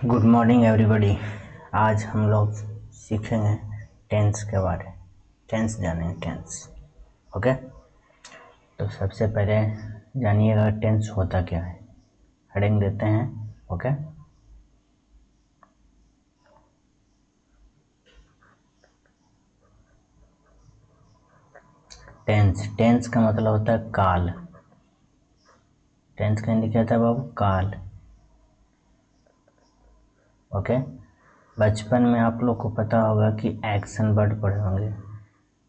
Good morning everybody. आज हम लोग सीखेंगे टेंस के बारे। टेंस जानेंगे टेंस। ओके, तो सबसे पहले जानिएगा टेंस होता क्या है। हेडिंग देते हैं। Okay, tense. टेंस का मतलब होता है काल। टेंस का हिंदी क्या होता है बाबू? काल। ओके, बचपन में आप लोग को पता होगा कि एक्शन वर्ड पढ़े होंगे।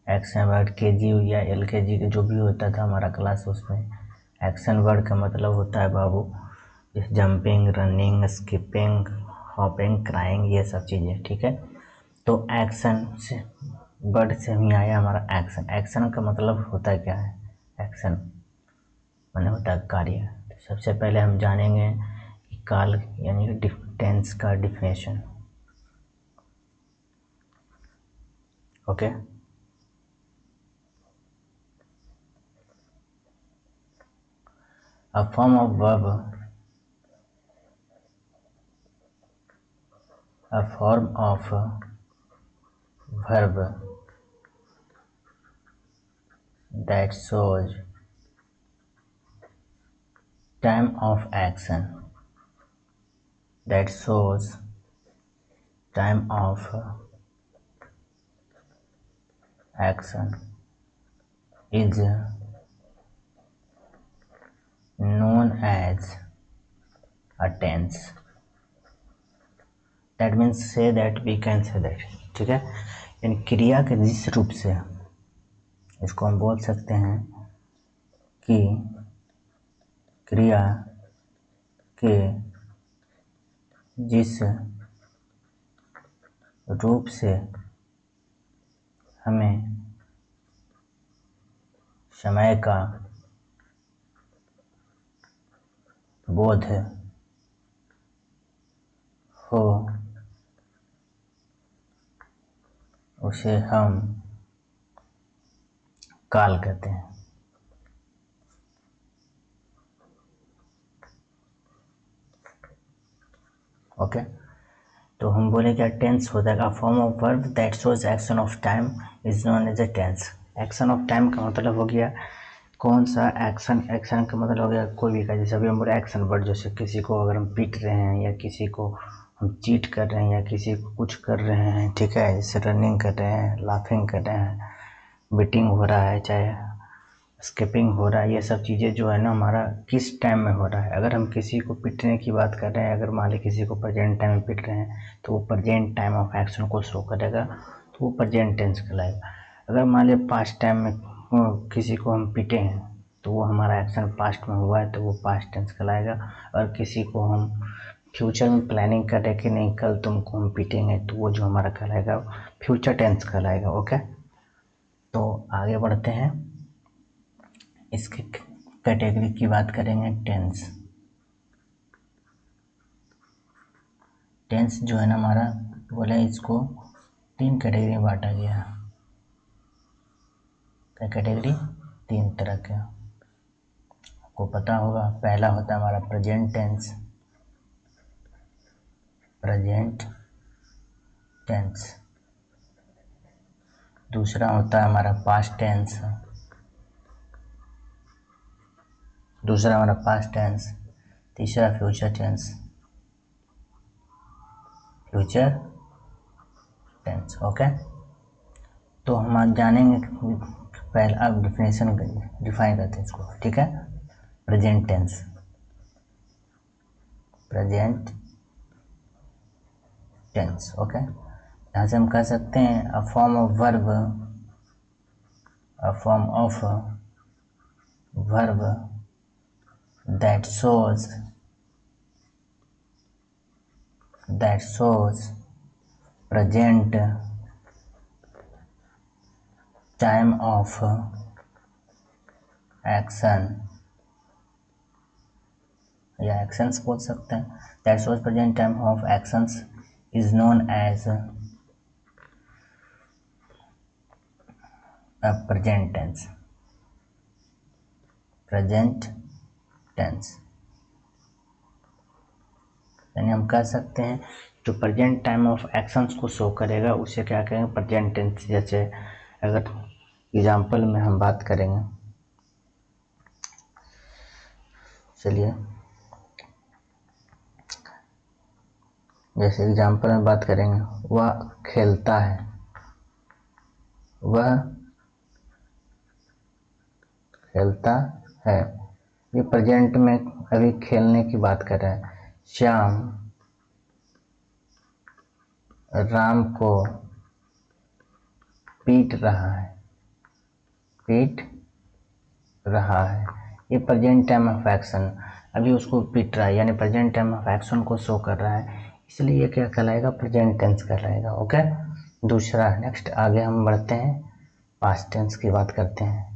एक्शन वर्ड केजी या एलकेजी के जो भी होता था हमारा क्लास, उसमें एक्शन वर्ड का मतलब होता है बाबू जैसे jumping, running, skipping, hopping, crying, ये सब चीज़ें। ठीक है, तो एक्शन से वर्ड से ही आया हमारा एक्शन। एक्शन का मतलब होता है क्या है? एक्शन माने होता है कार्य। तो सबसे पहले हम जानेंगे कि काल यानी कि टेंस का definition. Okay, a form of verb, a form of verb that shows time of action, that shows time of action is known as a tense. That means say that, we can say that। ठीक है, यानी क्रिया के जिस रूप से इसको हम बोल सकते हैं कि क्रिया के जिस रूप से हमें समय का बोध हो उसे हम काल कहते हैं। ओके, तो हम बोले क्या टेंस होता है? Form of verb that shows action of time is known as a tense. Action of time का मतलब हो गया कौन सा एक्शन? एक्शन का मतलब हो गया कोई भी का। जैसे अभी हम बोले एक्शन वर्ड, जैसे किसी को अगर हम पीट रहे हैं या किसी को हम चीट कर रहे हैं या किसी को कुछ कर रहे हैं, ठीक है, जैसे रनिंग कर रहे हैं, लाफिंग कर रहे हैं, बीटिंग हो रहा है, चाहे स्किपिंग हो रहा है, ये सब चीज़ें जो है ना हमारा किस टाइम में हो रहा है। अगर हम किसी को पीटने की बात कर रहे हैं, अगर मान ली किसी को प्रेजेंट टाइम में पीट रहे हैं, तो वो प्रेजेंट टाइम ऑफ एक्शन को शो करेगा, तो वो प्रेजेंट टेंस कहलाएगा। अगर मान ली पास्ट टाइम में किसी को हम पीटे हैं, तो वो हमारा एक्शन पास्ट में हुआ है, तो वो पास्ट टेंस कहलाएगा। और किसी को हम फ्यूचर में प्लानिंग कर रहे कि नहीं कल तुमको हम पीटेंगे, तो वो जो हमारा कहलाएगा फ्यूचर टेंस कहलाएगा। ओके, तो आगे बढ़ते हैं। इसकी कैटेगरी की बात करेंगे। टेंस, टेंस जो है ना हमारा, बोले इसको 3 कैटेगरी में बांटा गया है। क्या कैटेगरी? 3 तरह के आपको पता होगा। पहला होता है हमारा प्रेजेंट टेंस। Present tense. दूसरा होता है हमारा पास्ट टेंस। दूसरा हमारा पास्ट टेंस। तीसरा future tense. Future tense. Okay, तो हम आज जानेंगे पहले। अब डिफिनेशन डिफाइन करते हैं इसको। ठीक है, present tense. Present tense. Okay, यहाँ से हम कह सकते हैं a form of verb, a form of verb that shows present time of action या actions बोल सकते हैं। that shows present time of actions is known as a present tense। present tense। यानी हम कह सकते हैं जो प्रेजेंट टाइम ऑफ एक्शंस को शो करेगा उसे क्या कहेंगे, प्रेजेंट टेंस। जैसे अगर एग्जाम्पल में हम बात करेंगे, चलिए जैसे एग्जाम्पल में बात करेंगे, वह खेलता है, वह खेलता है, ये प्रेजेंट में अभी खेलने की बात कर रहा है। श्याम राम को पीट रहा है, पीट रहा है, ये प्रेजेंट टाइम ऑफ एक्शन, अभी उसको पीट रहा है, यानी प्रेजेंट टाइम ऑफ एक्शन को शो कर रहा है, इसलिए ये क्या कहलाएगा, प्रेजेंट टेंस कहलाएगा। ओके, दूसरा नेक्स्ट आगे हम बढ़ते हैं, पास्ट टेंस की बात करते हैं।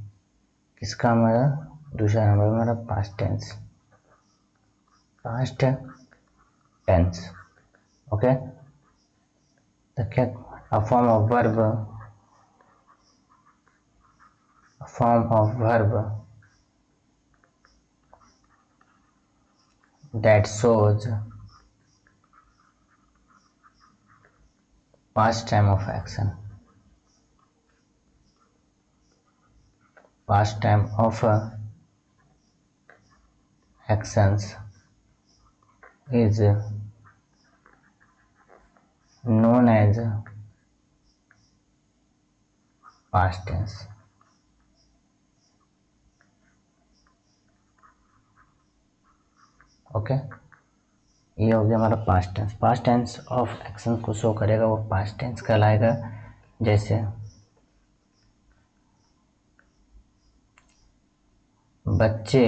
किसका हमारा दूसरा नंबर हमारा past tense, past tense. Okay, तो क्या a form of verb, form of verb that shows past time of action, past time of actions is known as past tense। Okay, ये हो गया हमारा past tense. Past tense of action को show करेगा वो past tense कहलाएगा। जैसे बच्चे,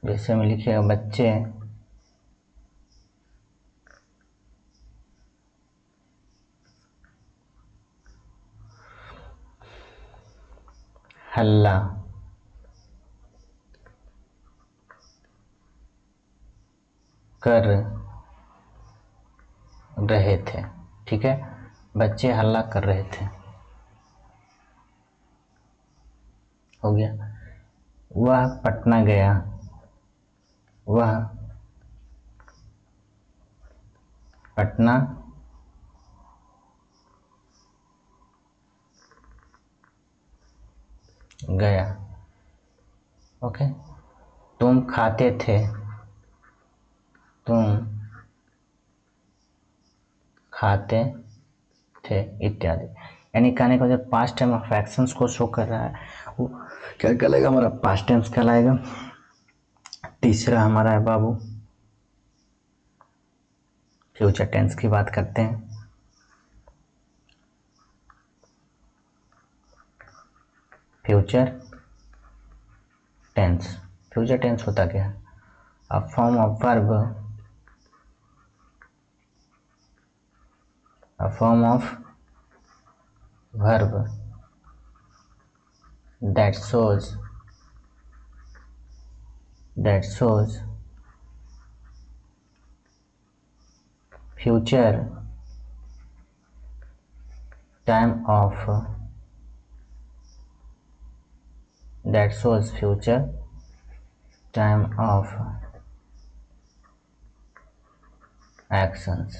जैसे में लिखिएगा बच्चे हल्ला कर रहे थे। ठीक है, बच्चे हल्ला कर रहे थे, हो गया। वह पटना गया, वह पटना गया। ओके, तुम खाते थे, तुम खाते थे इत्यादि। यानी कहने का जब पास्ट टाइम ऑफ एक्शंस को शो कर रहा है वो क्या कहलाएगा, हमारा पास्ट टेंस कहलाएगा। तीसरा हमारा है बाबू फ्यूचर टेंस की बात करते हैं। फ्यूचर टेंस, फ्यूचर टेंस होता क्या है, अ form of verb, a form of verb that shows future time of actions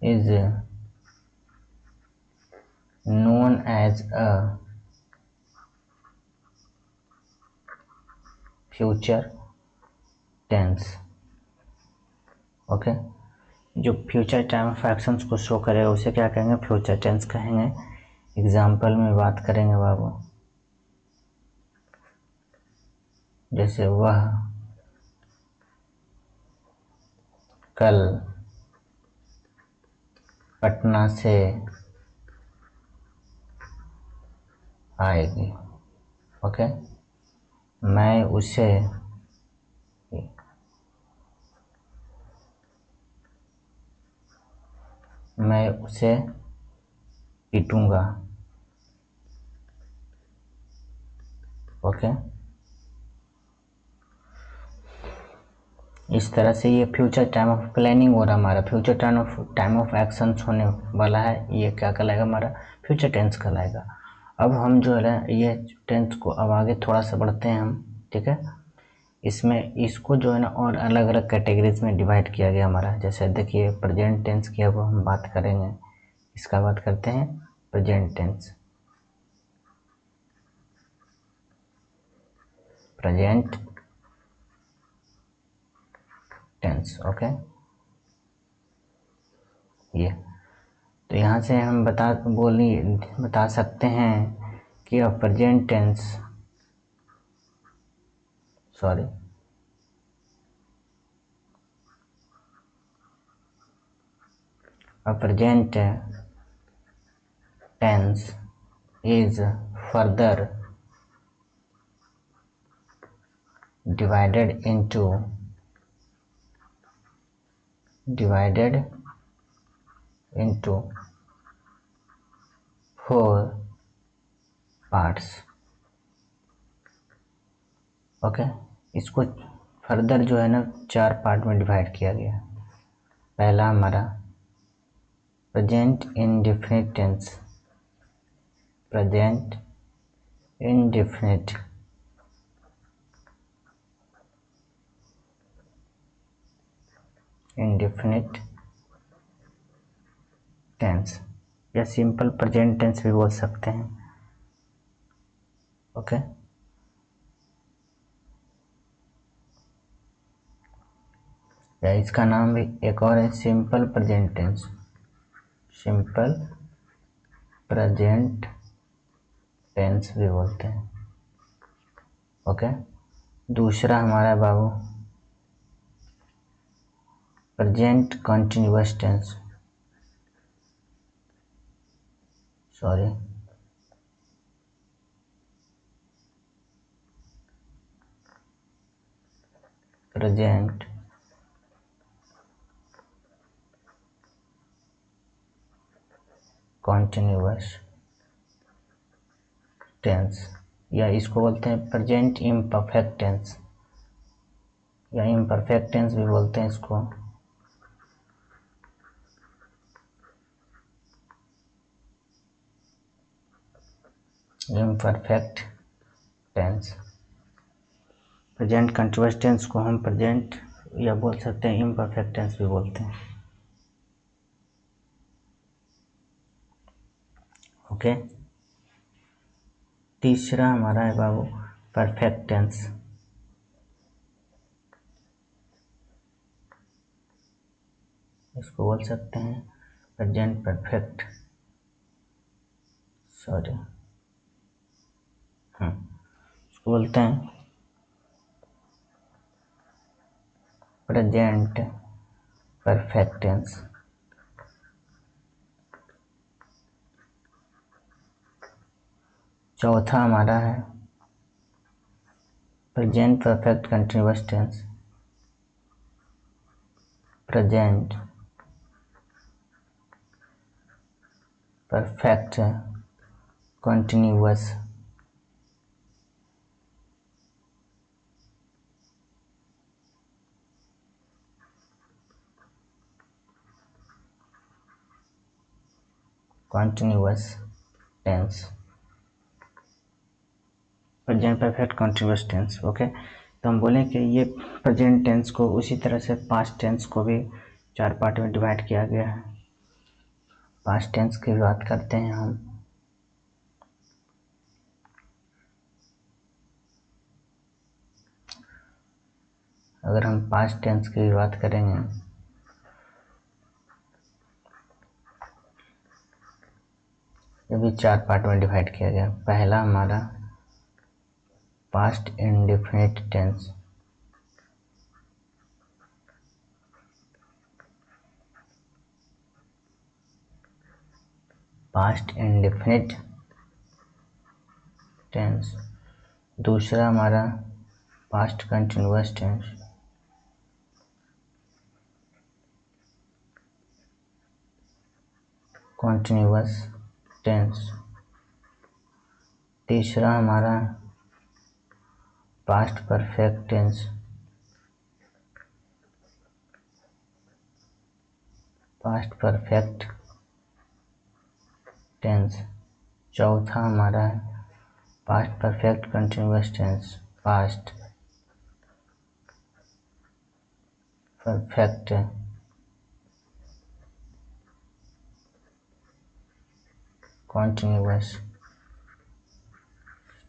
is known as a future tense. Okay, जो फ्यूचर टाइम ऑफ एक्शंस को शो करेगा उसे क्या कहेंगे, फ्यूचर टेंस कहेंगे। एग्जाम्पल में बात करेंगे बाबू, जैसे वह कल पटना से आएगी। ओके, मैं उसे पीटूंगा। ओके, इस तरह से ये फ्यूचर टाइम ऑफ प्लानिंग हो रहा हमारा, फ्यूचर टाइम ऑफ एक्शंस होने वाला है, ये क्या कहलाएगा, हमारा फ्यूचर टेंस कहलाएगा। अब हम जो है ये टेंस को अब आगे थोड़ा सा बढ़ते हैं हम, ठीक है। इसमें इसको जो है ना और अलग अलग कैटेगरीज में डिवाइड किया गया हमारा। जैसे देखिए प्रेजेंट टेंस की अब हम बात करेंगे, इसका बात करते हैं present tense. Present tense, okay. ये तो यहाँ से हम बता सकते हैं कि a present tense, sorry, a present tense is further divided into four parts, okay. इसको फर्दर जो है ना 4 पार्ट में डिवाइड किया गया। पहला हमारा present indefinite tense, present indefinite tense या सिंपल प्रेजेंट टेंस भी बोल सकते हैं, ओके। या इसका नाम भी एक और है simple present tense, simple present tense भी बोलते हैं, ओके। दूसरा हमारा बाबू present continuous tense, sorry, present continuous tense, या इसको बोलते हैं प्रेजेंट इम्परफेक्ट टेंस, या इम्परफेक्ट टेंस भी बोलते हैं इसको। Imperfect tense, present continuous tense को हम प्रेजेंट या बोल सकते हैं इम्परफेक्ट टेंस भी बोलते हैं, ओके। तीसरा हमारा है बाबू परफेक्ट टेंस, इसको बोल सकते हैं प्रेजेंट परफेक्ट, सॉरी, इसको बोलते हैं प्रेजेंट परफेक्ट टेंस। चौथा हमारा है present perfect continuous tense, present perfect continuous tense, present perfect continuous tense, okay. तो हम बोलें कि ये प्रेजेंट टेंस को उसी तरह से पास्ट टेंस को भी 4 पार्ट में डिवाइड किया गया है। पास्ट टेंस की बात करते हैं हम, अगर हम पास्ट टेंस की बात करेंगे ये भी 4 पार्ट में डिवाइड किया गया। पहला हमारा past indefinite tense, past indefinite tense. दूसरा हमारा past continuous tense, continuous tense. तीसरा हमारा past perfect tense, past perfect tense. चौथा हमारा past perfect continuous tense, past perfect continuous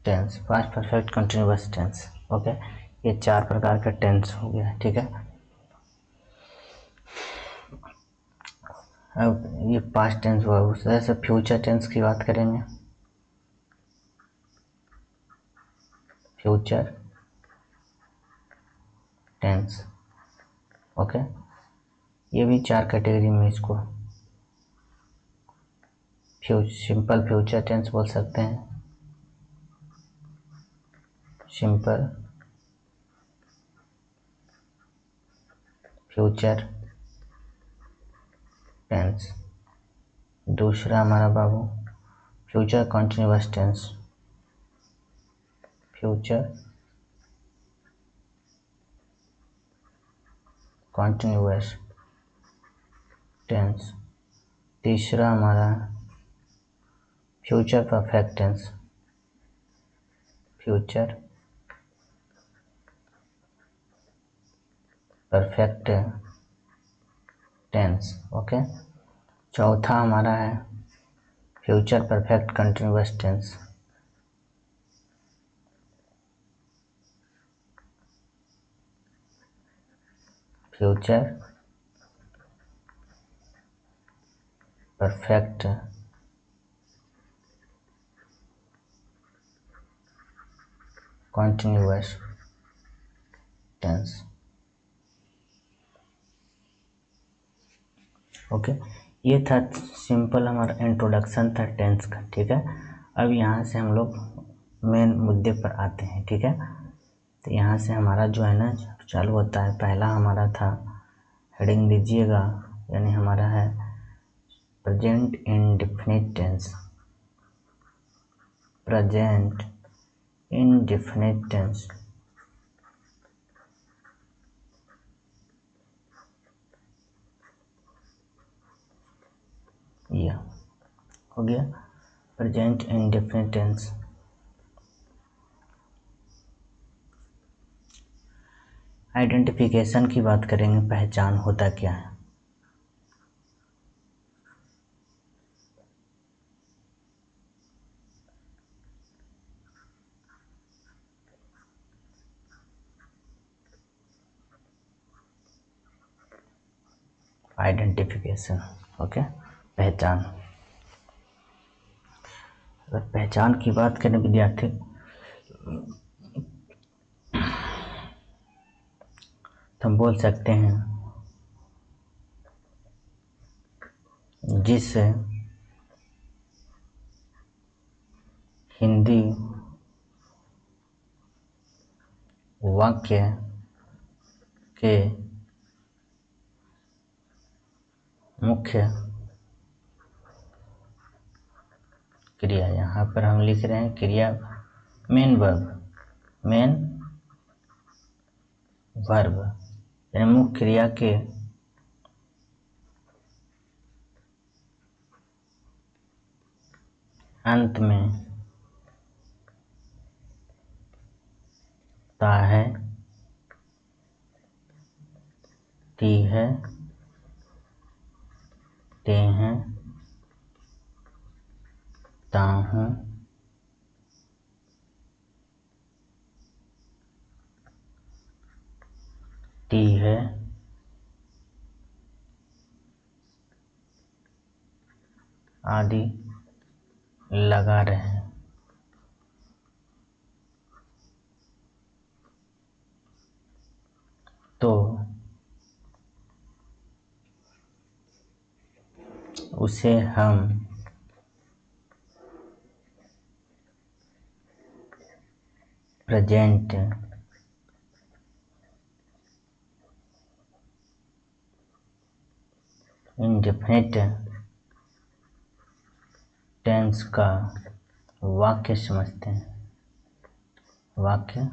tense, past perfect continuous tense. Okay, ये 4 प्रकार का टेंस हो गया। ठीक है, अब ये पास्ट टेंस हुआ, उस तरह से फ्यूचर टेंस की बात करेंगे। फ्यूचर टेंस, ओके, ये भी 4 कैटेगरी में इसको सिंपल फ्यूचर टेंस बोल सकते हैं, सिंपल फ्यूचर टेंस। दूसरा हमारा बाबू future continuous tense, future continuous tense. तीसरा हमारा future perfect tense, future perfect tense. Okay, चौथा हमारा है future perfect continuous tense, future perfect continuous tense. Okay, ये था सिंपल हमारा इंट्रोडक्शन था टेंस का। ठीक है, अब यहाँ से हम लोग मेन मुद्दे पर आते हैं। ठीक है, तो यहाँ से हमारा जो है ना चालू होता है। पहला हमारा था, हेडिंग दीजिएगा, यानी हमारा है present indefinite tense, present indefinite tense. यह हो गया प्रेजेंट इंडेफिनिट टेंस। आइडेंटिफिकेशन की बात करेंगे, पहचान होता क्या है। आइडेंटिफिकेशन, ओके, पहचान। अगर पहचान की बात करें विद्यार्थी, तो हम बोल सकते हैं जिस हिंदी वाक्य के मुख्य क्रिया, यहाँ पर हम लिख रहे हैं क्रिया मेन वर्ब, मेन वर्ब यानी मुख्य क्रिया के अंत में ता है, ती है, ते हैं, ताहूं, ती है, आदि लगा रहे हैं। तो उसे हम प्रेजेंट इंडेफिनिट टेंस का वाक्य समझते हैं, वाक्य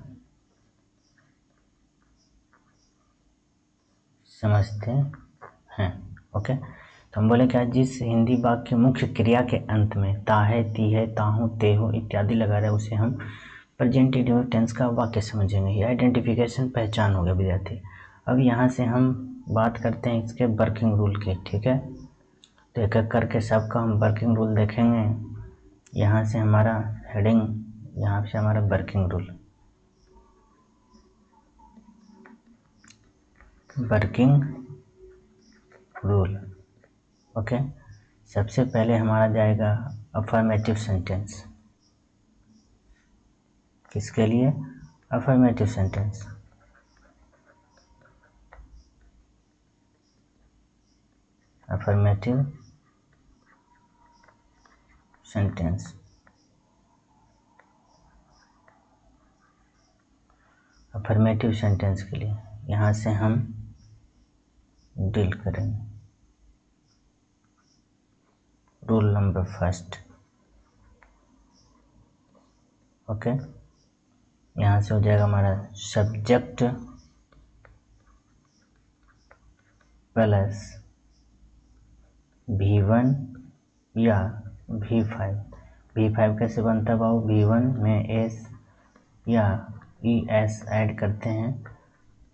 समझते हैं। ओके, तो हम बोले क्या, जिस हिंदी वाक्य मुख्य क्रिया के अंत में ता है, ती है, ताहूं, तेहू इत्यादि लगा रहे उसे हम प्रेजेंट इंडेफिनिट टेंस का वाक्य समझेंगे। ये आइडेंटिफिकेशन पहचान हो गया विद्यार्थी। अब यहाँ से हम बात करते हैं इसके वर्किंग रूल की, ठीक है। तो एक एक करके सबका हम वर्किंग रूल देखेंगे। यहाँ से हमारा हेडिंग, यहाँ से हमारा working rule, working rule, okay. सबसे पहले हमारा जाएगा अफर्मेटिव सेंटेंस। किसके लिए? Affirmative sentence. Affirmative sentence, affirmative sentence के लिए यहाँ से हम डील करेंगे। Rule number first, okay. यहाँ से हो जाएगा हमारा सब्जेक्ट प्लस V1 या V5। V5 कैसे बनता है बाबू? V1 में S या ES ऐड करते हैं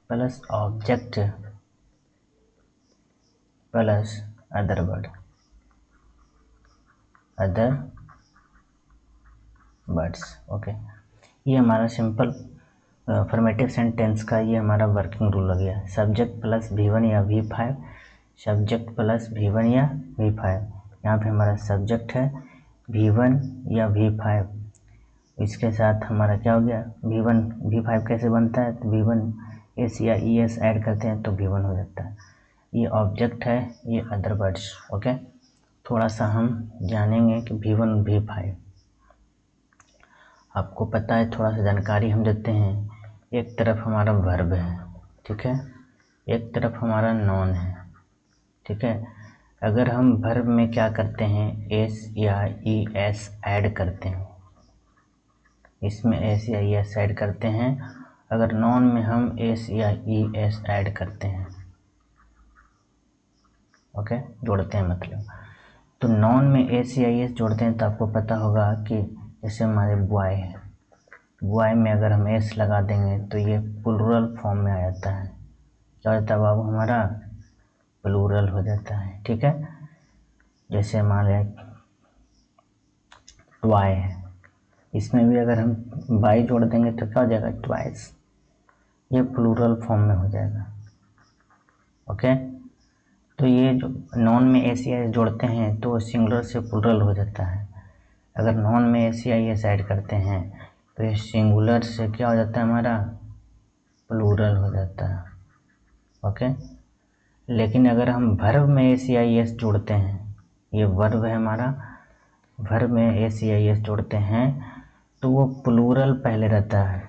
plus object plus other word, other words, okay. ये हमारा सिंपल अफर्मेटिव सेंटेंस का ये हमारा वर्किंग रूल हो गया। सब्जेक्ट प्लस V1 या V5, सब्जेक्ट प्लस V1 या V5। यहाँ पे हमारा सब्जेक्ट है V1 या V5, इसके साथ हमारा क्या हो गया? V1 V5 कैसे बनता है? तो V1 S या ES ऐड करते हैं तो V1 हो जाता है। ये ऑब्जेक्ट है, ये अदर वर्ड्स, ओके। थोड़ा सा हम जानेंगे कि V1 V5, आपको पता है, थोड़ा सा जानकारी हम देते हैं। एक तरफ हमारा वर्ब है, ठीक है, एक तरफ हमारा नॉन है, ठीक है। अगर हम वर्ब में क्या करते हैं? एस या ES ऐड करते हैं, इसमें एस या ES ऐड करते हैं। अगर नॉन में हम एस या ES ऐड करते हैं, ओके, जोड़ते हैं मतलब। तो नॉन में एस या ES जोड़ते हैं तो आपको पता होगा कि जैसे हमारे बॉय है, बॉय में अगर हम एस लगा देंगे तो ये प्लूरल फॉर्म में आ जाता है। क्या होता है बाबू? हमारा प्लूरल हो जाता है, ठीक है। जैसे हमारे ट्वाई है, इसमें भी अगर हम बाई जोड़ देंगे तो क्या हो जाएगा? ट्वाइस, ये प्लूरल फॉर्म में हो जाएगा, ओके। तो ये जो नॉन में एस या एस जोड़ते हैं तो सिंगुलर से प्लूरल हो जाता है। अगर नॉन में एस या एस ऐड करते हैं तो ये सिंगुलर से क्या हो जाता है? हमारा प्लूरल हो जाता है, ओके। लेकिन अगर हम वर्ब में एस या एस जोड़ते हैं, ये वर्ब है हमारा, वर्ब में एस या एस जोड़ते हैं तो वो प्लूरल पहले रहता है,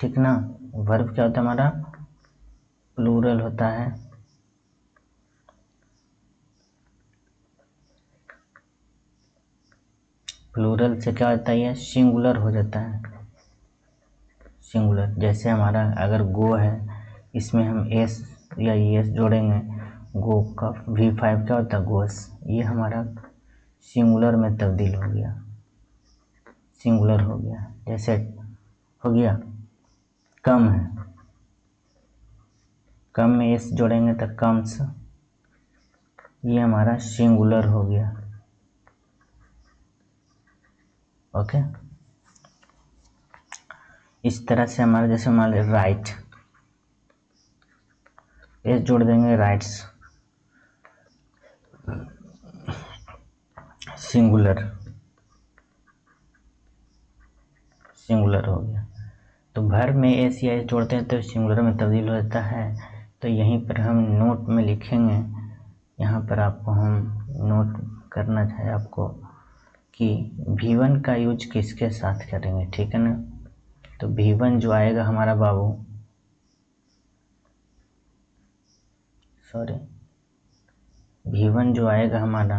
ठीक ना। वर्ब क्या होता है हमारा? प्लूरल होता है। प्लूरल से क्या होता है? ये सिंगुलर हो जाता है, सिंगुलर। जैसे हमारा अगर गो है, इसमें हम एस या ES जोड़ेंगे, गो का V5 क्या होता है? गोस, ये हमारा सिंगुलर में तब्दील हो गया, सिंगुलर हो गया। जैसे हो गया कम है, कम में एस जोड़ेंगे तो कम्स, ये हमारा सिंगुलर हो गया, ओके। इस तरह से हमारा, जैसे हमारे राइट, एस जोड़ देंगे राइट्स, सिंगुलर, सिंगुलर हो गया। तो वर्ब में एस या एस जोड़ते हैं तो सिंगुलर में तब्दील हो जाता है। तो यहीं पर हम नोट में लिखेंगे, यहाँ पर आपको हम नोट करना चाहिए आपको कि V1 का यूज किसके साथ करेंगे, ठीक है ना। तो V1 जो आएगा हमारा बाबू, सॉरी, V1 जो आएगा हमारा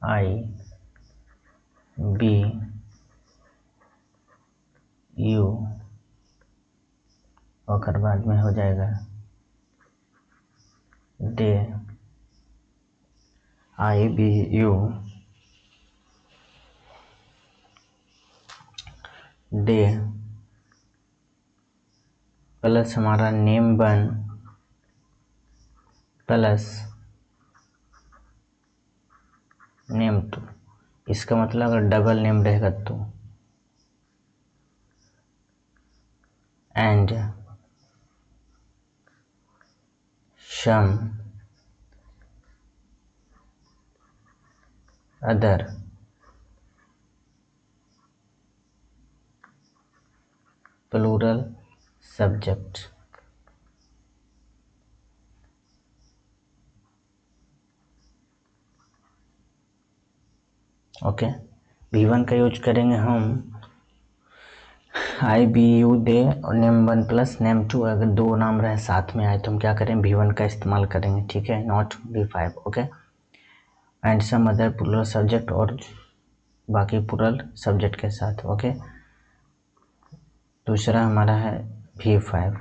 IBU, और बाद में हो जाएगा दे, IBU डे प्लस हमारा नेम 1 प्लस नेम 2। इसका मतलब अगर डबल नेम रहेगा तो and some other plural subject. Okay, V1 का यूज करेंगे हम आई बी यू दे और नेम 1 प्लस नेम 2। अगर दो नाम रहे साथ में आए तो हम क्या करें, V1 का इस्तेमाल करेंगे, ठीक है, not V5। Okay, and some other plural subject, और बाकी प्लूरल सब्जेक्ट के साथ। ओके, दूसरा हमारा है V5।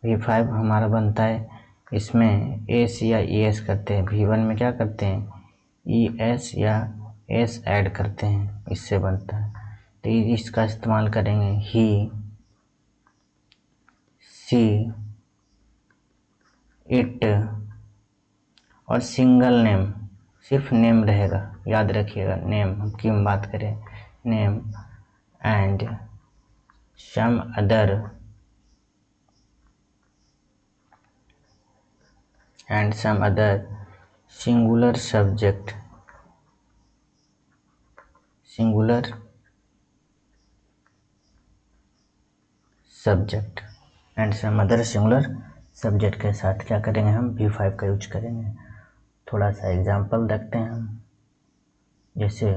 V5 हमारा बनता है, इसमें एस या ई एस करते हैं। V1 में क्या करते हैं, ई एस या एस ऐड करते हैं, इससे बनता है। तो इसका इस्तेमाल करेंगे ही, सी, इट, और सिंगल नेम, सिर्फ नेम रहेगा, याद रखिएगा नेम हम क्यों बात करें, name and some other singular subject and some other singular subject के साथ क्या करेंगे, हम V5 का यूज करेंगे। थोड़ा सा एग्जांपल देखते हैं हम, जैसे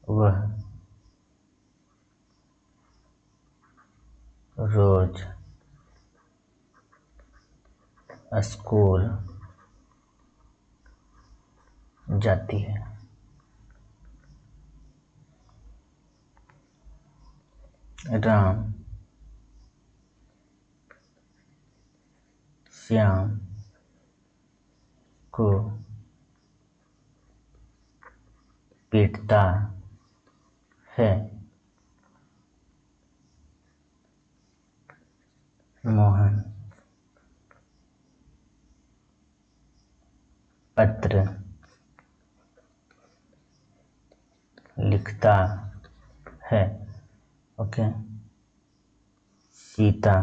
वह रोज स्कूल जाती है। राम श्याम को पीटता है। मोहन पत्र लिखता है। ओके, सीता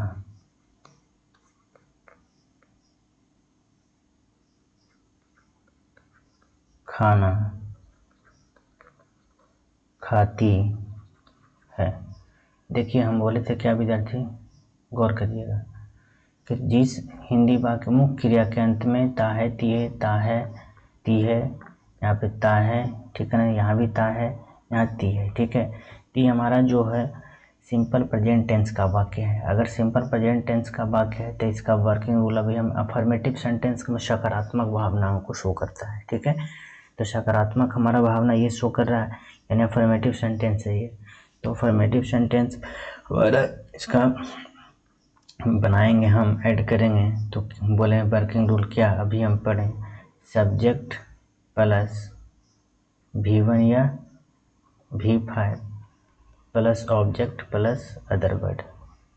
खाना खाती है। देखिए हम बोले थे क्या विद्यार्थी, गौर करिएगा कि जिस हिंदी वाक्य मुख्य क्रिया के अंत में ता है, ती है, ता है, ती है, यहाँ पे ता है, ठीक है ना, यहाँ भी ता है, यहाँ ती है, ठीक है। ती हमारा जो है सिंपल प्रेजेंट टेंस का वाक्य है। अगर सिंपल प्रेजेंट टेंस का वाक्य है तो इसका वर्किंग रूल अभी हम अफर्मेटिव सेंटेंस में सकारात्मक भावनाओं को शो करता है, ठीक है। तो सकारात्मक हमारा भावना ये शो कर रहा है, यानी अफर्मेटिव सेंटेंस है ये। तो अफर्मेटिव सेंटेंस हमारा इसका बनाएंगे, हम ऐड करेंगे। तो बोले वर्किंग रूल क्या, अभी हम पढ़ें, सब्जेक्ट प्लस V1 या V5 plus object plus other word,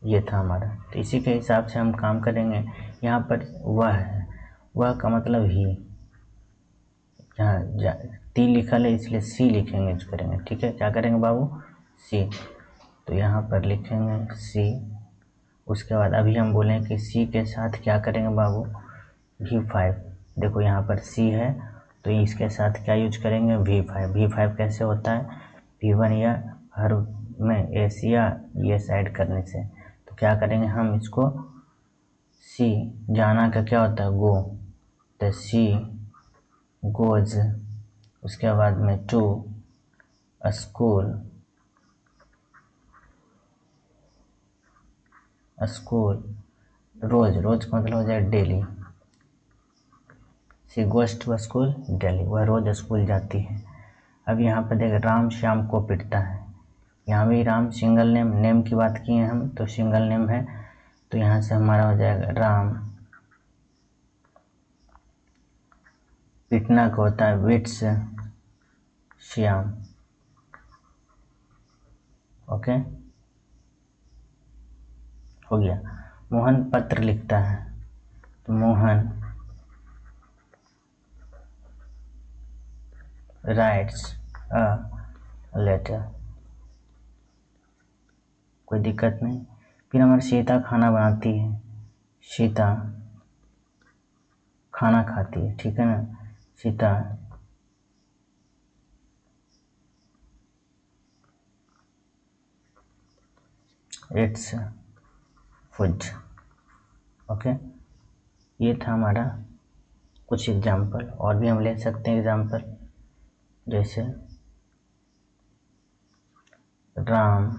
ये था हमारा। तो इसी के हिसाब से हम काम करेंगे। यहाँ पर वह है, वह का मतलब ही, यहाँ टी लिखा है इसलिए सी लिखेंगे, यूज करेंगे, ठीक है। क्या करेंगे बाबू, सी। तो यहाँ पर लिखेंगे सी। उसके बाद अभी हम बोलें कि सी के साथ क्या करेंगे बाबू, V5। देखो यहाँ पर सी है तो इसके साथ क्या यूज करेंगे, V5। V5 कैसे होता है, V1 या हर में एस या एस ऐड करने से। तो क्या करेंगे हम इसको, सी जाना का क्या होता है, गो, तो सी गोज। उसके बाद में टू स्कूल, रोज, रोज का मतलब हो जाए daily, she goes to school daily, वह रोज स्कूल जाती है। अब यहाँ पर देख, राम श्याम को पीटता है, यहाँ भी राम सिंगल नेम, नेम की बात की है हम, तो सिंगल नेम है, तो यहाँ से हमारा हो जाएगा राम पीटना का होता है विट्स श्याम। ओके, हो गया। मोहन पत्र लिखता है, तो मोहन राइट्स अ लेटर, कोई दिक्कत नहीं। फिर हमारी सीता खाना बनाती है, सीता खाना खाती है, ठीक है ना। Sita its food. ओके, ये था हमारा कुछ एग्जाम्पल, और भी हम ले सकते हैं एग्जाम्पल, जैसे राम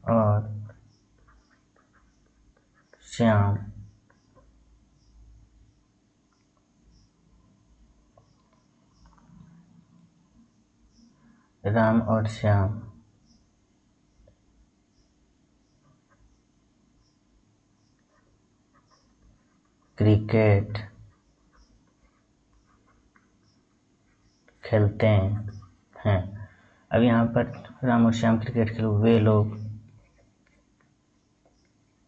और श्याम राम और श्याम क्रिकेट खेलते हैं। अब यहाँ पर राम और श्याम क्रिकेट खेल,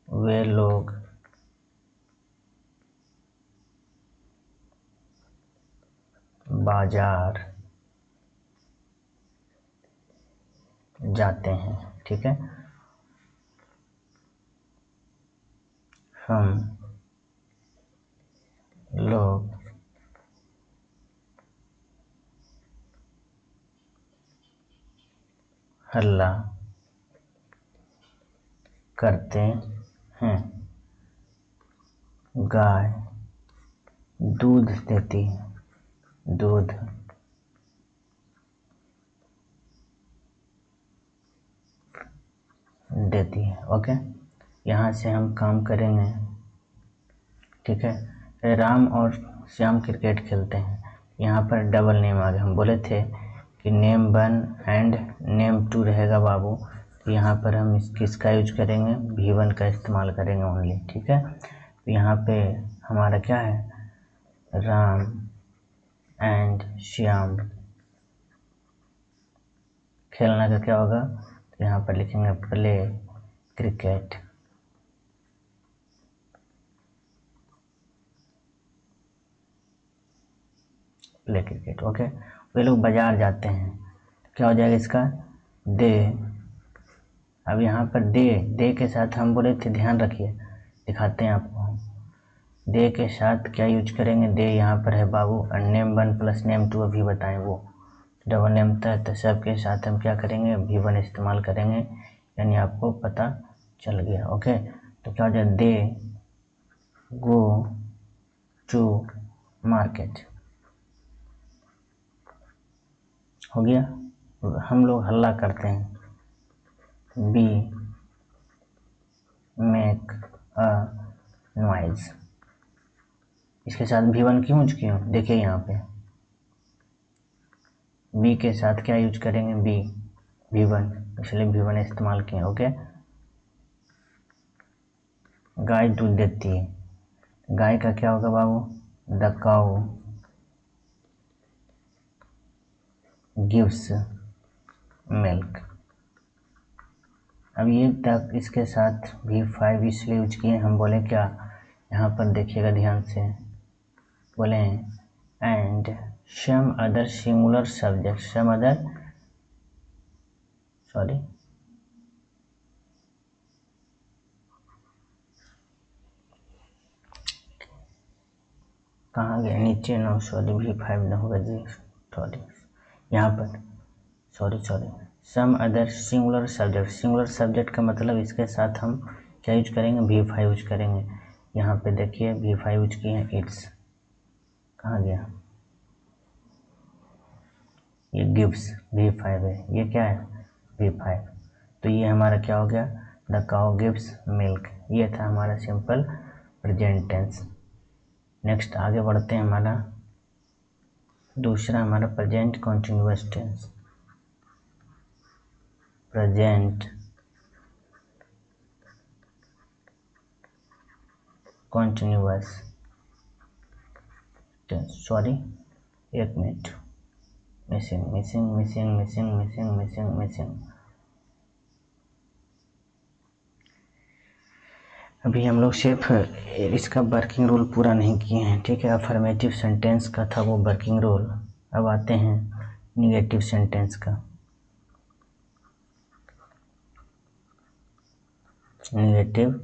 वे लोग बाजार जाते हैं, ठीक है। हम लोग हल्ला करते हैं। गाय दूध देती है, दूध देती है। ओके, यहाँ से हम काम करेंगे, ठीक है। राम और श्याम क्रिकेट खेलते हैं, यहाँ पर डबल नेम आ गया। हम बोले थे कि नेम 1 एंड नेम 2 रहेगा बाबू, तो यहाँ पर हम किसका यूज करेंगे, V1 का इस्तेमाल करेंगे ओनली, ठीक है। तो यहाँ पे हमारा क्या है, राम एंड श्याम खेलना का क्या होगा, तो यहाँ पर लिखेंगे play cricket. Play cricket, okay. वे लोग बाजार जाते हैं, क्या हो जाएगा इसका, दे। अब यहाँ पर दे के साथ हम बोले थे, ध्यान रखिए, दिखाते हैं आपको। दे के साथ क्या यूज करेंगे, दे यहाँ पर है बाबू, और नेम 1 प्लस नेम 2 अभी बताएं, वो डबल नेम था, तो सब के साथ हम क्या करेंगे, V1 इस्तेमाल करेंगे, यानी आपको पता चल गया। ओके, तो क्या हो जाए, दे गो टू मार्केट, हो गया। हम लोग हल्ला करते हैं, बी मेक अ नॉइज। इसके साथ V1 क्यों यूज किया, देखिए यहाँ पे बी के साथ क्या यूज करेंगे, V1, इसलिए V1 इस्तेमाल किए। ओके, गाय दूध देती है, गाय का क्या होगा बाबू, द काउ गिव्स मिल्क। अब ये तक इसके साथ V5 इसलिए यूज किए, हम बोले क्या, यहाँ पर देखिएगा ध्यान से, बोले and some other singular subject, some other, sorry कहाँ गया, नीचे नो, सॉरी V5 न होगा जी, सॉरी यहाँ पर, sorry some other singular subject. Singular subject का मतलब इसके साथ हम क्या यूज करेंगे, V5 यूज करेंगे। यहाँ पे देखिए V5 यूज किए हैं, इट्स, कहाँ गया, ये गिव्स V5 है, ये क्या है V5, तो ये हमारा क्या हो गया, द काउ गिव्स मिल्क। ये था हमारा सिंपल प्रेजेंट टेंस। नेक्स्ट आगे बढ़ते हैं, हमारा दूसरा हमारा present continuous tense. Present continuous sorry, एक minute, missing missing missing missing missing missing missing. अभी हम लोग सिर्फ इसका वर्किंग रूल पूरा नहीं किए हैं, ठीक है। अफर्मेटिव सेंटेंस का था वो वर्किंग रूल। अब आते हैं निगेटिव सेंटेंस का। निगेटिव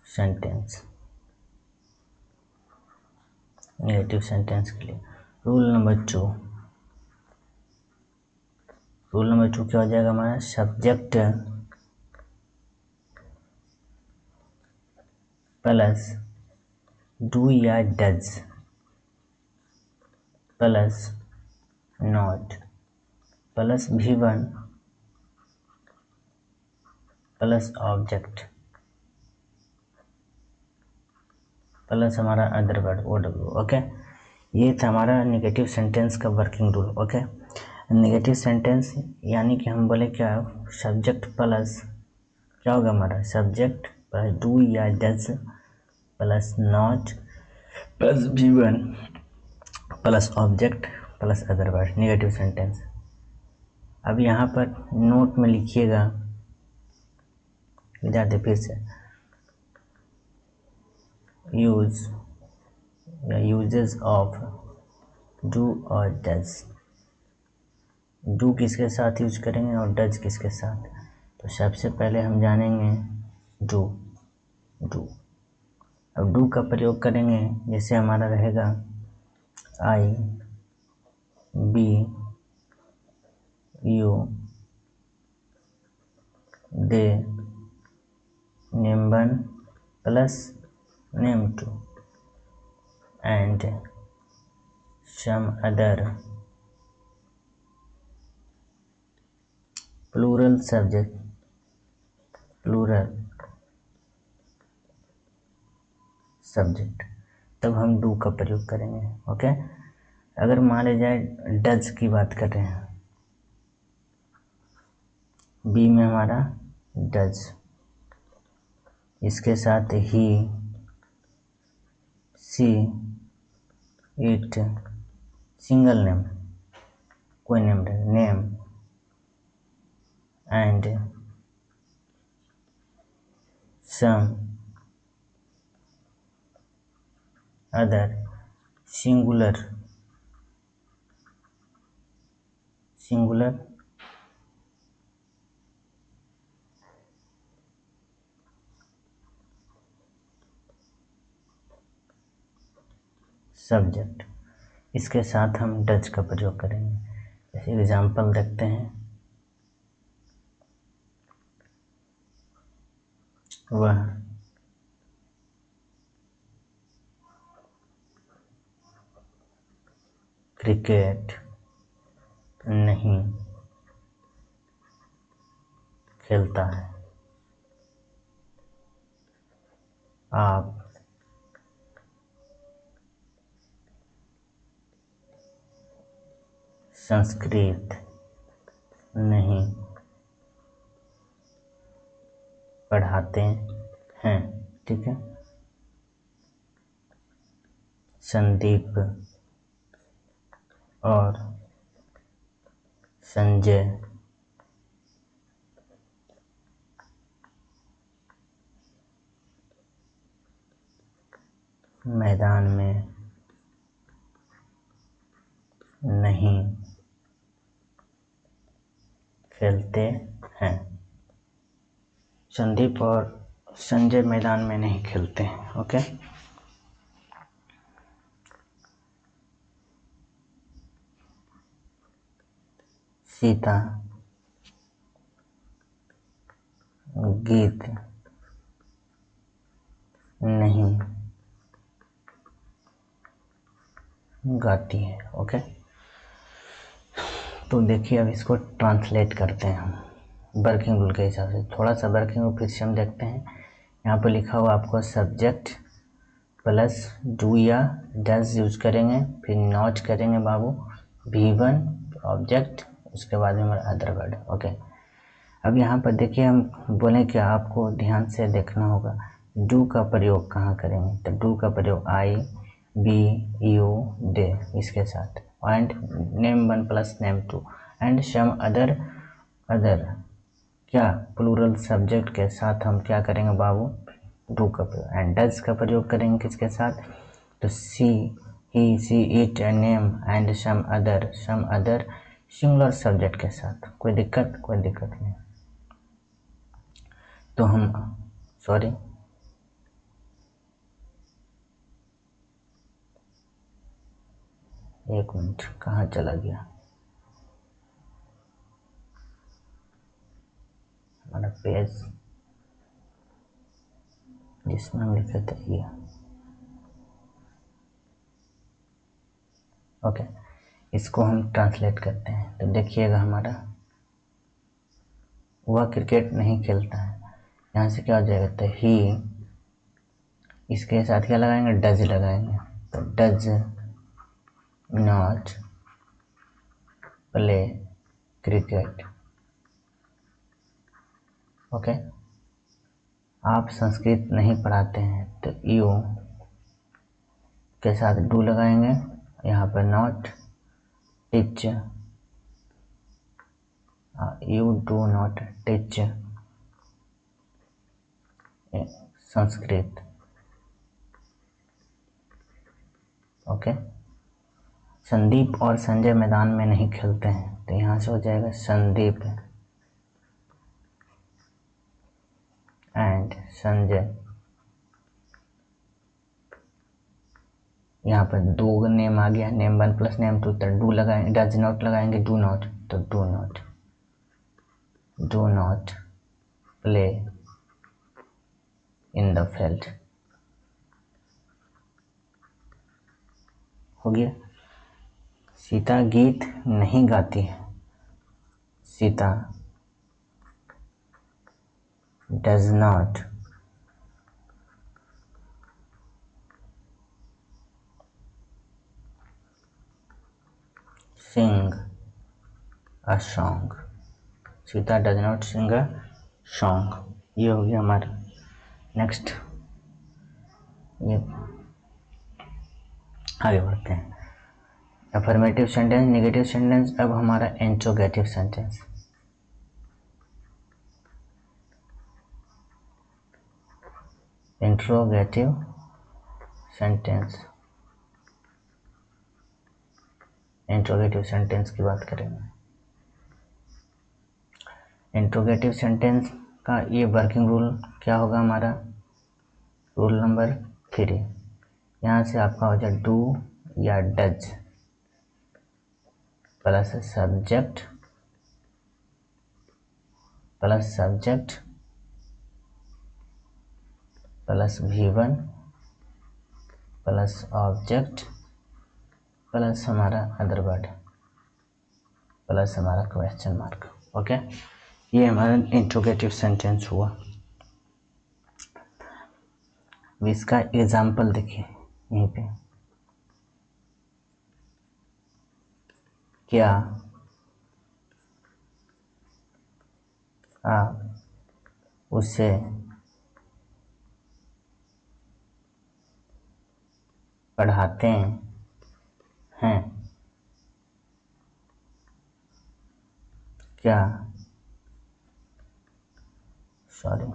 सेंटेंस, निगेटिव सेंटेंस के लिए रूल नंबर 2। रूल नंबर 2 क्या हो जाएगा हमारा? सब्जेक्ट प्लस डू या does plus not plus V1 plus object plus हमारा अदर वर्ड OW। ओके, ये था हमारा निगेटिव सेंटेंस का working rule. Okay, negative sentence यानी कि हम बोले क्या, सब्जेक्ट प्लस क्या होगा हमारा, सब्जेक्ट प्लस डू या does plus not plus V1 plus object plus other word, negative sentence. अब यहाँ पर नोट में लिखिएगा, जाते फिर से, यूज या यूजेस ऑफ डू और डज। डू किसके साथ यूज करेंगे और डज किसके साथ? तो सबसे पहले हम जानेंगे डू। डू, अब डू का प्रयोग करेंगे, जैसे हमारा रहेगा I we you they name 1 plus name 2 and some other plural subject, plural subject, तब हम डू का प्रयोग करेंगे। ओके, अगर मान ली जाए डज की बात कर रहे हैं, बी में हमारा डज, इसके साथ he she it, single name, कोई नेम रहे, name and some other, singular, singular subject, इसके साथ हम डज का प्रयोग करेंगे। जैसे एग्जाम्पल देखते हैं, वह क्रिकेट नहीं खेलता है। आप संस्कृत नहीं पढ़ाते हैं। ठीक है, संदीप और संजय मैदान में नहीं खेलते हैं। संदीप और संजय मैदान में नहीं खेलते हैं। ओके, सीता गीत नहीं गाती है। ओके, तो देखिए अब इसको ट्रांसलेट करते हैं हम वर्किंग रूल के हिसाब से। थोड़ा सा वर्किंग रूल फिर से हम देखते हैं। यहाँ पर लिखा हुआ आपको सब्जेक्ट प्लस डू या डज यूज करेंगे, फिर नॉट करेंगे बाबू, V1 ऑब्जेक्ट, उसके बाद में हमारा अदर वर्ड। ओके, अब यहाँ पर देखिए हम बोलें कि आपको ध्यान से देखना होगा, डू का प्रयोग कहाँ करेंगे, तो डू का प्रयोग आई बी यू डे इसके साथ, and name one plus name two and some other क्या प्लूरल सब्जेक्ट के साथ हम क्या करेंगे बाबू, डू का प्रयोग। एंड डज का प्रयोग करेंगे किसके साथ, तो she he she it name and some other singular subject के साथ। कोई दिक्कत नहीं। तो हम सॉरी एक मिनट, कहाँ चला गया हमारा पेज जिसमें हम लिखे थे ये। ओके, इसको हम ट्रांसलेट करते हैं। तो देखिएगा हमारा, वह क्रिकेट नहीं खेलता है, यहाँ से क्या हो जाएगा, तो ही इसके साथ क्या लगाएंगे, डज लगाएंगे, तो does not play cricket. Okay, आप संस्कृत नहीं पढ़ाते हैं, तो यू के साथ डू लगाएंगे, यहाँ पर not teach, you do not teach Sanskrit. Okay, Sandeep और संजय मैदान में नहीं खेलते हैं, तो यहाँ से हो जाएगा संदीप एंड संजय। यहाँ पर दो नेम आ गया, name one plus name two, तो डू लगाएंगे, डज नॉट लगाएंगे, डू नॉट, तो do not play in the field. हो गया। सीता गीत नहीं गाती है, Sita does not sing a song, Sita does not sing a song. ये हो गया हमारा। नेक्स्ट, ये आगे बढ़ते हैं। अफर्मेटिव सेंटेंस, नेगेटिव सेंटेंस, अब हमारा interrogative sentence. Interrogative sentence, interrogative sentence की बात करेंगे। इंट्रोगेटिव सेंटेंस का ये वर्किंग रूल क्या होगा हमारा, रूल नंबर 3। यहाँ से आपका हो जाए डू या does plus subject plus V1 plus object plus हमारा अदर वर्ड प्लस हमारा क्वेश्चन मार्क। ओके, ये हमारा इंट्रोगेटिव सेंटेंस हुआ। इसका एग्जाम्पल देखिए यहीं पे, क्या आप उसे पढ़ाते हैं, क्या सॉरी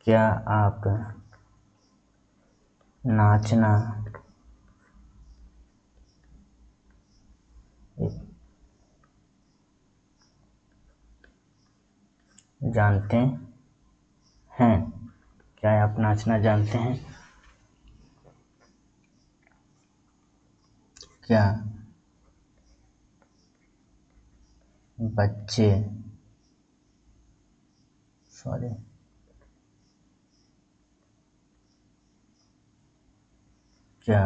क्या आप नाचना जानते हैं, क्या आप नाचना जानते हैं, क्या बच्चे सॉरी क्या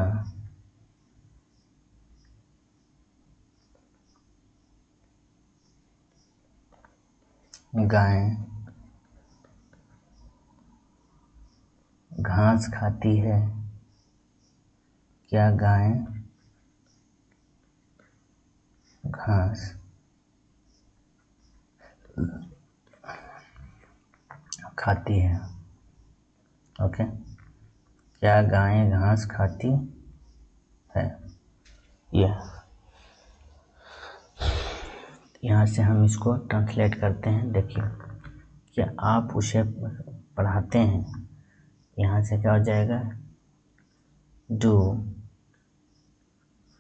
गाय घास खाती है, क्या गाय घास खाती है। ओके, क्या गायें घास खाती है। ये यहाँ से हम इसको ट्रांसलेट करते हैं। देखिए, क्या आप उसे पढ़ाते हैं। यहाँ से क्या हो जाएगा, do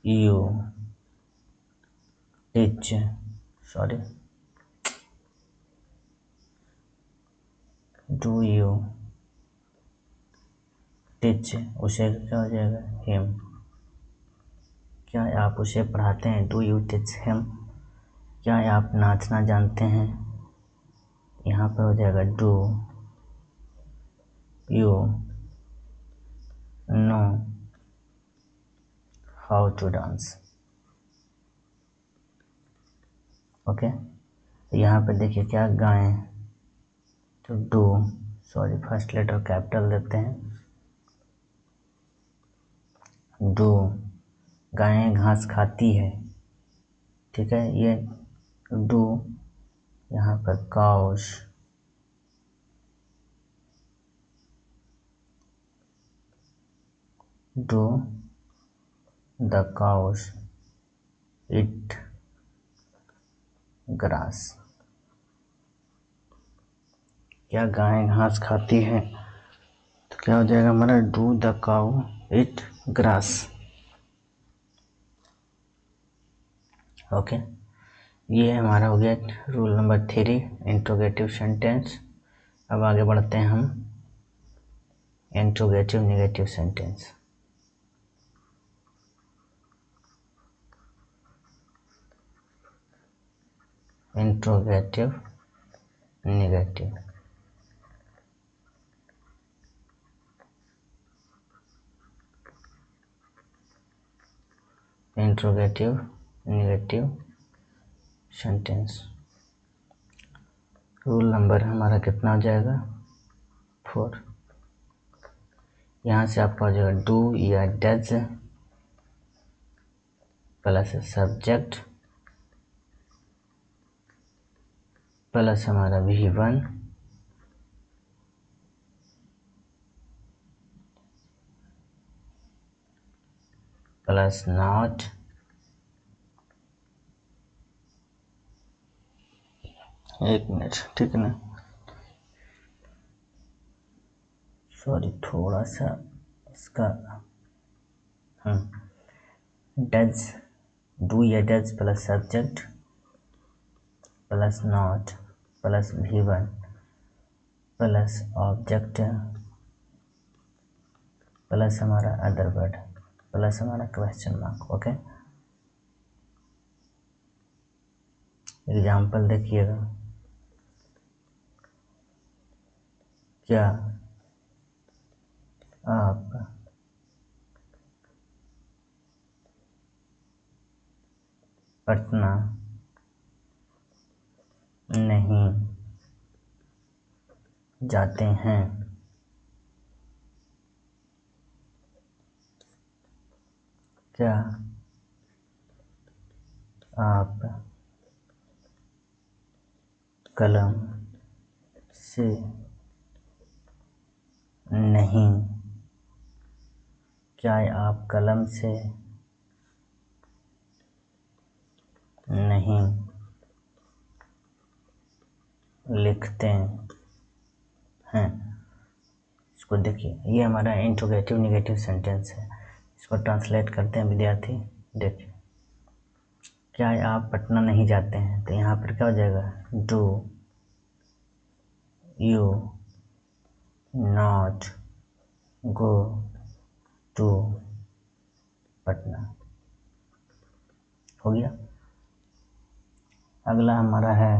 you teach, sorry, do you teach, उसे क्या हो जाएगा, हिम। क्या आप उसे पढ़ाते हैं, डू यू टीच हिम। क्या आप नाचना जानते हैं। यहाँ पर हो जाएगा, do you know how to dance. Okay, यहाँ पे देखिए, क्या गाएं, तो do, sorry first letter capital देते हैं, डू। गायें घास खाती है, ठीक है, ये डू। यहाँ पर cows, do the cows it grass. क्या गायें घास खाती है, तो क्या हो जाएगा हमारा, do the cow it grass. Okay, ये हमारा हो गया रूल नंबर 3, इंट्रोगेटिव सेंटेंस। अब आगे बढ़ते हैं हम interrogative negative sentence. Interrogative negative, interrogative negative sentence. Rule number हमारा कितना हो जाएगा, 4। यहाँ से आपका हो जाएगा, डू या डज प्लस सब्जेक्ट प्लस हमारा V1 प्लस नॉट, एक मिनट, ठीक है ना, सॉरी थोड़ा सा इसका, डज, डू या does plus subject plus not plus V1 plus object plus हमारा अदर वर्ड प्लस हमारा क्वेश्चन मार्क। ओके, एग्जाम्पल देखिएगा, क्या आप पटना नहीं जाते हैं। क्या आप कलम से नहीं, क्या आप कलम से नहीं लिखते हैं। इसको देखिए, ये हमारा इंट्रोगेटिव नेगेटिव सेंटेंस है। इसको ट्रांसलेट करते हैं विद्यार्थी। देखिए, क्या आप पटना नहीं जाते हैं, तो यहाँ पर क्या हो जाएगा, do you not go to Patna. हो गया। अगला हमारा है,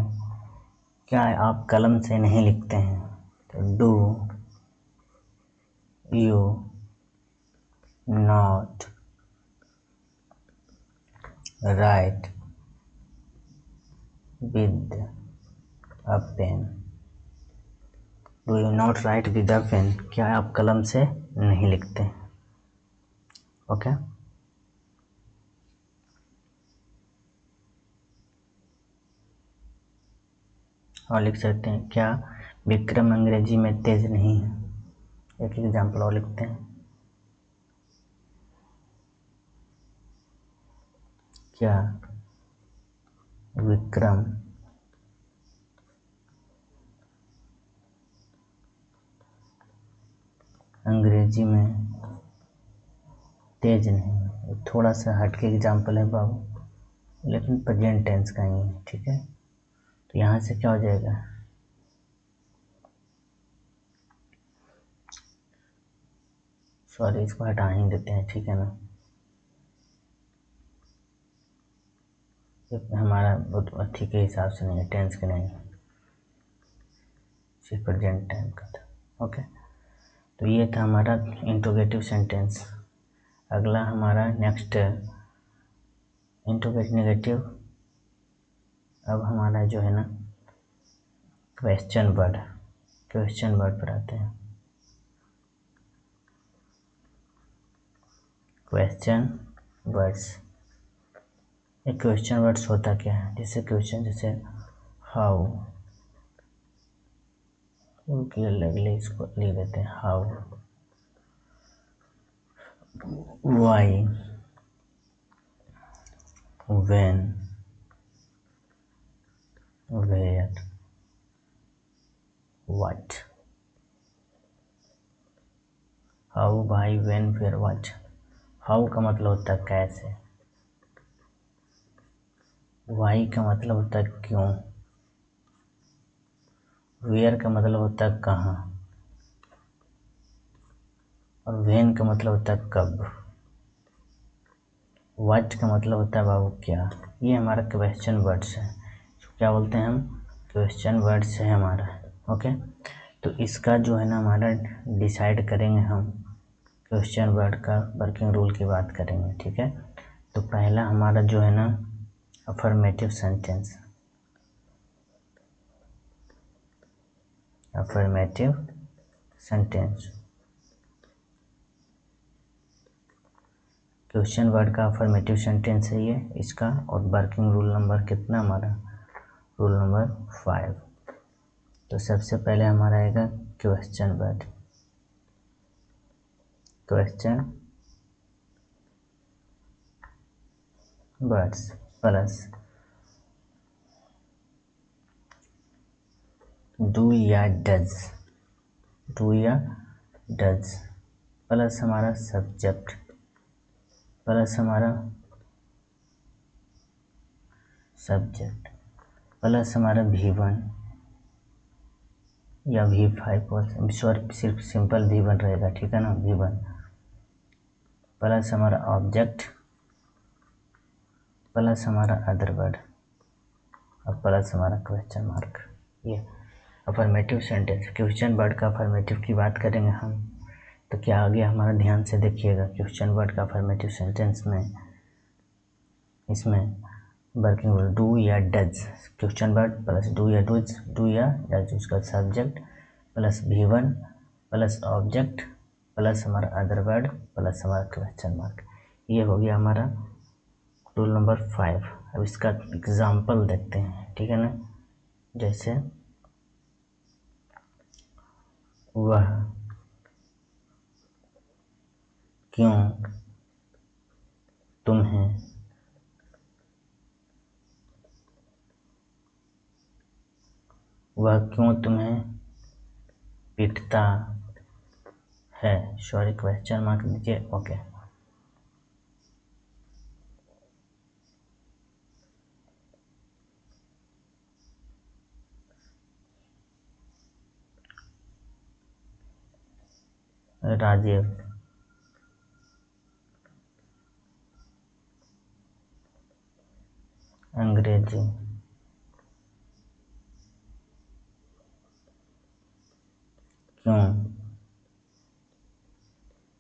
क्या आप कलम से नहीं लिखते हैं, तो do you not write with a pen. Do you not write with a pen, क्या आप कलम से नहीं लिखते। ओके, और लिख सकते हैं क्या विक्रम अंग्रेजी में तेज नहीं है। एक एग्जाम्पल और लिखते हैं, क्या विक्रम अंग्रेजी में तेज नहीं है। थोड़ा सा हट के एग्जाम्पल है बाबू, लेकिन प्रेजेंट टेंस का ही है, ठीक है। तो यहाँ से क्या हो जाएगा, सॉरी इसको हटा ही देते हैं, ठीक है ना। हमारा ठीक के हिसाब से नहीं है, टेंस के नहीं, सिर्फ प्रेजेंट टाइम का था। ओके, तो ये था हमारा इंट्रोगेटिव सेंटेंस। अगला हमारा नेक्स्ट इंट्रोगेटिव नेगेटिव। अब हमारा जो है ना क्वेश्चन वर्ड पर आते हैं। क्वेश्चन वर्ड्स, एक क्वेश्चन वर्ड्स होता क्या है, जैसे क्वेश्चन, जैसे हाउ, उनके लगले इसको लिख देते हैं how, why, when, where, what. How, why, when, where, what. How का मतलब होता है कैसे, वाई का मतलब होता है क्यों, वेयर का मतलब होता है कहाँ, और व्हेन का मतलब होता है कब, व्हाट का मतलब होता है बाबू क्या। ये हमारा क्वेश्चन वर्ड्स है, क्या बोलते हैं हम, क्वेश्चन वर्ड्स है हमारा। ओके, तो इसका जो है ना हमारा डिसाइड करेंगे हम, क्वेश्चन वर्ड का वर्किंग रूल की बात करेंगे, ठीक है। तो पहला हमारा जो है ना affirmative sentence, affirmative sentence, question word का अफर्मेटिव सेंटेंस है ये इसका। और वर्किंग रूल नंबर कितना हमारा, रूल नंबर 5। तो सबसे पहले हमारा आएगा question word, question words plus do या डज, डू या डज, प्लस हमारा सब्जेक्ट, प्लस हमारा सब्जेक्ट, प्लस हमारा V1 या V5, सॉरी सिर्फ सिंपल V1 रहेगा, ठीक है ना, V1, प्लस हमारा ऑब्जेक्ट, प्लस हमारा अदर वर्ड, और प्लस हमारा क्वेश्चन मार्क। ये अफर्मेटिव सेंटेंस, क्वेश्चन वर्ड का अफर्मेटिव की बात करेंगे हम, तो क्या आ गया हमारा, ध्यान से देखिएगा। क्वेश्चन वर्ड का अफर्मेटिव सेंटेंस में इसमें वर्किंग रूल डू या does, question word plus do या डज, डू या डज, उसका subject plus V1 plus object plus हमारा अदर वर्ड प्लस हमारा क्वेश्चन मार्क। ये हो गया हमारा रूल नंबर 5। अब इसका एग्जाम्पल देखते हैं, ठीक है ना। जैसे वह क्यों तुम्हें वह क्यों तुम्हें पीटता है, सॉरी क्वेश्चन मार्क दीजिए। ओके, राजीव अंग्रेजी क्यों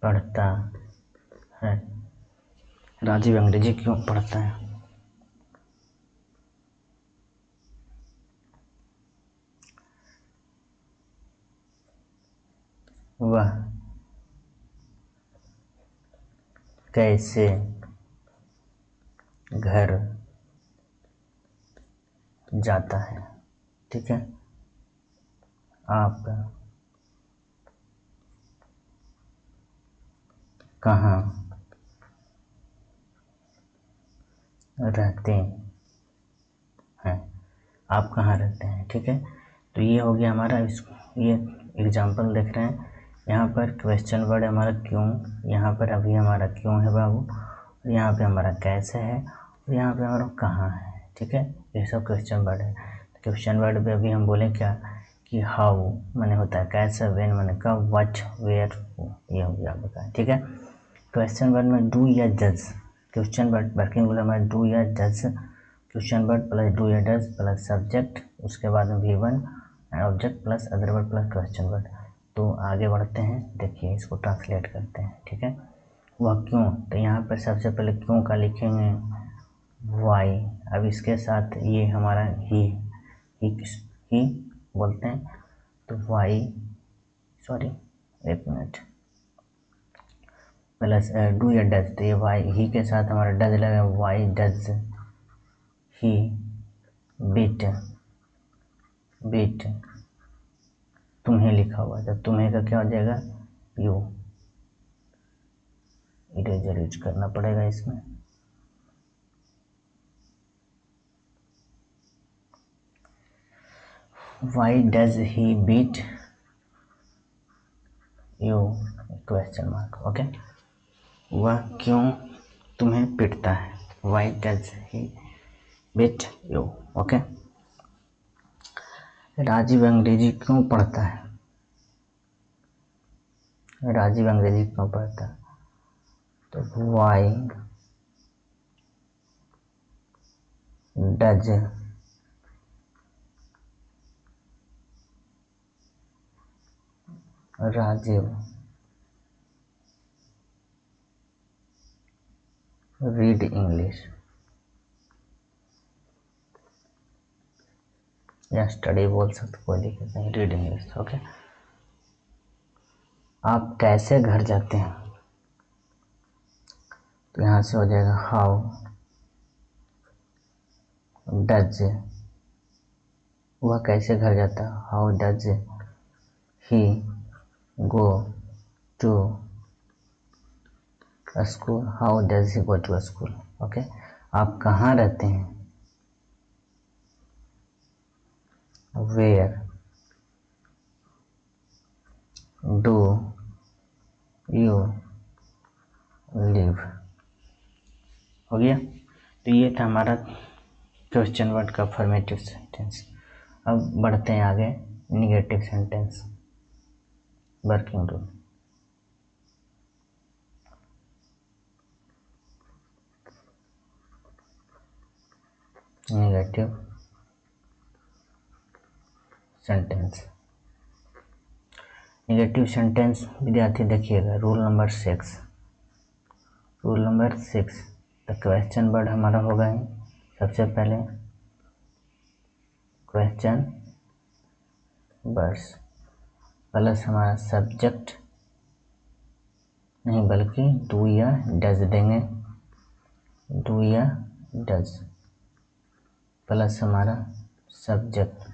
पढ़ता है, राजीव अंग्रेजी क्यों पढ़ता है। वह कैसे घर जाता है, ठीक है। आप कहाँ रहते हैं, आप कहाँ रहते हैं। ठीक है, तो ये हो गया हमारा ये एग्जाम्पल देख रहे हैं। यहाँ पर क्वेश्चन वर्ड हमारा क्यों, यहाँ पर अभी हमारा क्यों है बाबू, यहाँ पे हमारा कैसे है, और यहाँ पे हमारा कहाँ है। ठीक है, ये सब क्वेश्चन वर्ड है। क्वेश्चन वर्ड पे अभी हम बोले क्या कि हाउ मैंने होता है कैसे, व्हेन मैंने कब, व्हाट, वेयर, ये हो गया आपका। ठीक है, क्वेश्चन वर्ड में डू या does, question word working rule हमारा डू या does, question word plus do या डज प्लस सब्जेक्ट, उसके बाद में V1 object plus other word plus question word. तो आगे बढ़ते हैं, देखिए इसको ट्रांसलेट करते हैं। ठीक है, वह क्यों, तो यहाँ पर सबसे पहले क्यों का लिखेंगे वाई। अब इसके साथ ये हमारा ही बोलते हैं, तो वाई, सॉरी एक मिनट, प्लस डू या डज, तो ये वाई ही के साथ हमारा डज लगेगा, वाई डज ही बीट तुम्हें लिखा हुआ है, तो तुम्हें का क्या हो जाएगा यू, इरेजर यूज करना पड़ेगा इसमें। Why does he beat you, question mark. Okay, वह क्यों तुम्हें पीटता है, why does he beat you. Okay, Rajiv अंग्रेजी क्यों पढ़ता है, राजीव अंग्रेजी क्यों पढ़ता है, तो why does Rajiv read English, या स्टडी बोल सकते, कोई दिक्कत नहीं, रीड इंग्लिश। ओके, आप कैसे घर जाते हैं, तो यहाँ से हो जाएगा हाउ डज, वह कैसे घर जाता है, how does he go to school, how does he go to school. Okay, आप कहाँ रहते हैं, वेयर डू यू लिव। हो गया, तो ये था हमारा क्वेश्चन वर्ड का फॉर्मेटिव सेंटेंस। अब बढ़ते हैं आगे, negative sentence working rule. Negative sentence, negative sentence विद्यार्थी देखिएगा, रूल नंबर 6, रूल नंबर 6, तो क्वेश्चन वर्ड हमारा होगा सबसे पहले क्वेश्चन वर्ड्स प्लस हमारा सब्जेक्ट, नहीं बल्कि डू या डज देंगे, डू या डज प्लस हमारा सब्जेक्ट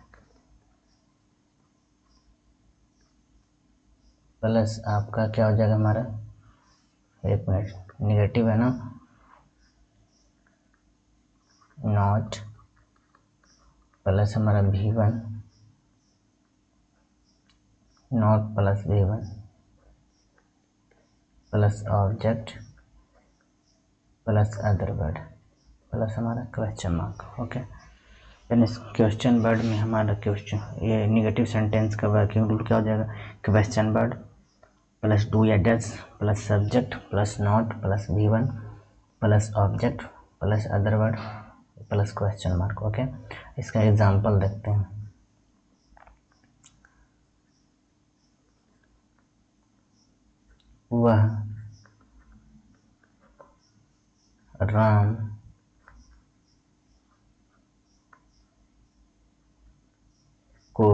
प्लस आपका क्या हो जाएगा हमारा, एक मिनट, निगेटिव है ना, नॉट प्लस हमारा V1, not plus V1 plus object plus other word plus हमारा क्वेश्चन मार्क। ओके, यानी क्वेश्चन वर्ड में हमारा क्वेश्चन, ये निगेटिव सेंटेंस का वर्किंग रूल क्या हो जाएगा, क्वेश्चन वर्ड प्लस डू या does plus subject plus not plus V1 plus object plus other word plus question mark. Okay, इसका एग्जांपल देखते हैं। वह राम को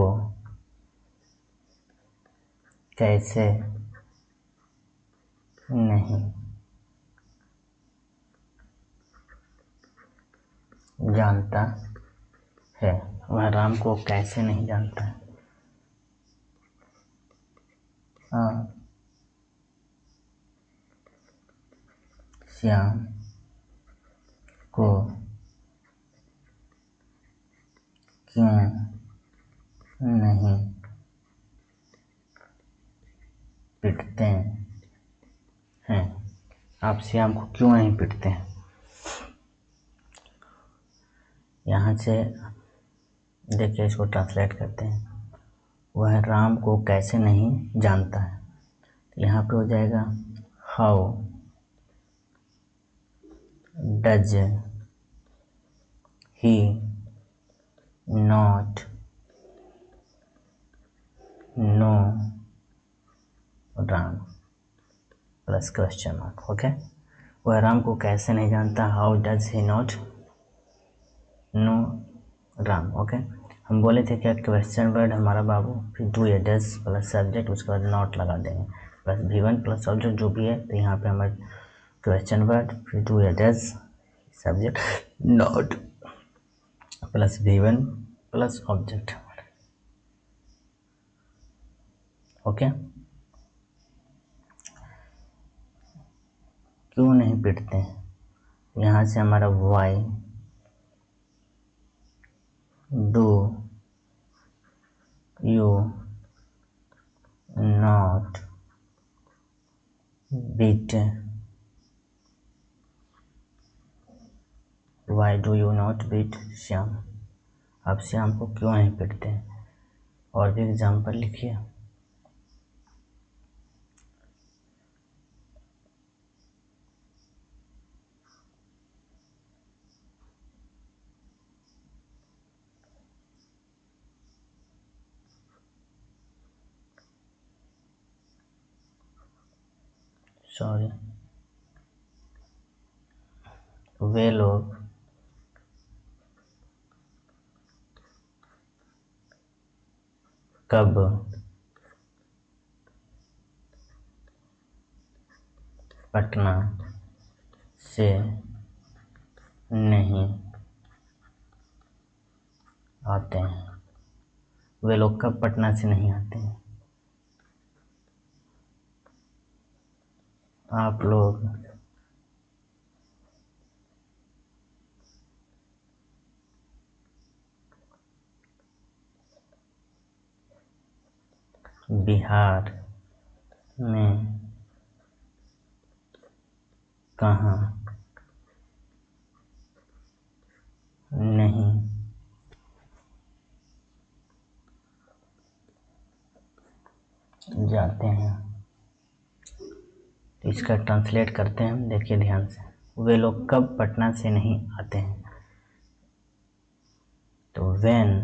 कैसे नहीं जानता है, वह राम को कैसे नहीं जानता है, हाँ, श्याम को क्यों नहीं पीटते हैं? आप श्याम को क्यों नहीं पीटते हैं? यहाँ से देखिए, इसको ट्रांसलेट करते हैं। वह राम को कैसे नहीं जानता है, तो यहाँ पे हो जाएगा how does he not know Ram plus question mark. Okay, वह राम को कैसे नहीं जानता, how does he not know Ram. Okay, हम बोले थे क्या क्वेश्चन वर्ड हमारा बाबू, फिर डू या डज प्लस सब्जेक्ट, उसके बाद नॉट लगा देंगे प्लस V1 प्लस सब्जेक्ट जो भी है। तो यहाँ पे हमारे क्वेश्चन वर्ड, फिर डू या does subject, not plus V1 plus object. Okay, क्यों नहीं पीटते हैं, यहाँ से हमारा why do you not beat, why do you not beat Shyam, आप श्याम को क्यों नहीं पीटते हैं? और भी एग्जाम्पल लिखिए। सॉरी, वे लोग कब पटना से नहीं आते हैं? वे लोग कब पटना से नहीं आते हैं? आप लोग बिहार में कहाँ नहीं जाते हैं? तो इसका ट्रांसलेट करते हैं हम, देखिए ध्यान से। वे लोग कब पटना से नहीं आते हैं, तो when